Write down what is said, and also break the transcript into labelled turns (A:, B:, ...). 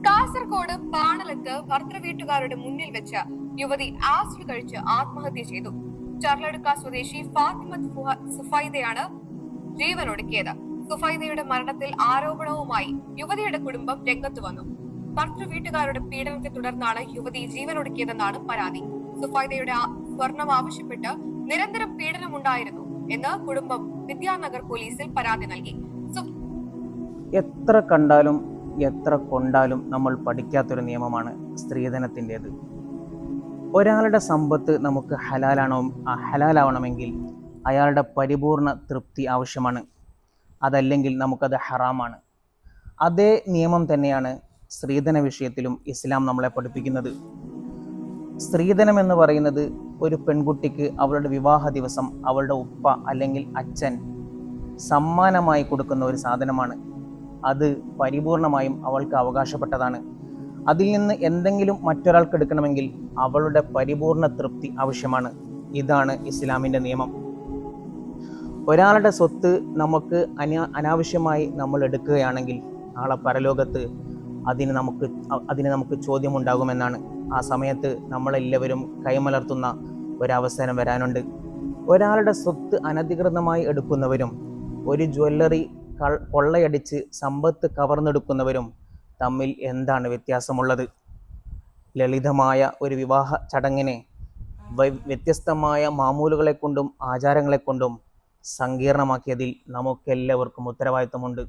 A: കാസർഗോഡ് പാണലത്ത് ഭർത്തൃവീട്ടുകാരുടെ മുന്നിൽ വെച്ച് യുവതി ആസിഡ് കഴിച്ച് ആത്മഹത്യ ചെയ്തു. ചർലടുക്ക സ്വദേശി ഫാത്തിമത്ത് സുഫൈദയാണ് ജീവനൊടുക്കിയത്. സുഫൈദയുടെ മരണത്തിൽ ആരോപണവുമായി യുവതിയുടെ കുടുംബം രംഗത്ത് വന്നു. ഭർത്തൃവീട്ടുകാരുടെ പീഡനത്തെ തുടർന്നാണ് യുവതി ജീവനൊടുക്കിയതെന്നാണ് പരാതി. സുഫൈദയുടെ സ്വർണം ആവശ്യപ്പെട്ട് നിരന്തരം പീഡനമുണ്ടായിരുന്നു എന്ന് കുടുംബം വിദ്യാനഗർ പോലീസിൽ പരാതി നൽകി.
B: എത്ര കണ്ടാലും എത്ര കൊണ്ടാലും നമ്മൾ പഠിക്കാത്തൊരു നിയമമാണ് സ്ത്രീധനത്തിൻ്റെത്. ഒരാളുടെ സമ്പത്ത് നമുക്ക് ഹലാലാവണമെങ്കിൽ അയാളുടെ പരിപൂർണ തൃപ്തി ആവശ്യമാണ്. അതല്ലെങ്കിൽ നമുക്കത് ഹറാമാണ്. അതേ നിയമം തന്നെയാണ് സ്ത്രീധന വിഷയത്തിലും ഇസ്ലാം നമ്മളെ പഠിപ്പിക്കുന്നത്. സ്ത്രീധനം എന്ന് പറയുന്നത് ഒരു പെൺകുട്ടിക്ക് അവളുടെ വിവാഹ ദിവസം അവളുടെ ഉപ്പ അല്ലെങ്കിൽ അച്ഛൻ സമ്മാനമായി കൊടുക്കുന്ന ഒരു സാധനമാണ്. അത് പരിപൂർണമായും അവൾക്ക് അവകാശപ്പെട്ടതാണ്. അതിൽ നിന്ന് എന്തെങ്കിലും മറ്റൊരാൾക്ക് എടുക്കണമെങ്കിൽ അവളുടെ പരിപൂർണ തൃപ്തി ആവശ്യമാണ്. ഇതാണ് ഇസ്ലാമിൻ്റെ നിയമം. ഒരാളുടെ സ്വത്ത് നമുക്ക് അനാവശ്യമായി നമ്മൾ എടുക്കുകയാണെങ്കിൽ നാളെ പരലോകത്ത് അതിന് നമുക്ക് ചോദ്യമുണ്ടാകുമെന്നാണ്. ആ സമയത്ത് നമ്മളെല്ലാവരും കൈമലർത്തുന്ന ഒരവസരം വരാനുണ്ട്. ഒരാളുടെ സ്വത്ത് അനധികൃതമായി എടുക്കുന്നവരും ഒരു ജ്വല്ലറി കൊള്ളയടിച്ച് സമ്പത്ത് കവർന്നെടുക്കുന്നവരും തമ്മിൽ എന്താണ് വ്യത്യാസമുള്ളത്? ലളിതമായ ഒരു വിവാഹ ചടങ്ങിനെ വ്യത്യസ്തമായ മാമൂലുകളെ കൊണ്ടും ആചാരങ്ങളെ കൊണ്ടും സങ്കീർണമാക്കിയതിൽ നമുക്കെല്ലാവർക്കും ഉത്തരവാദിത്തമുണ്ട്.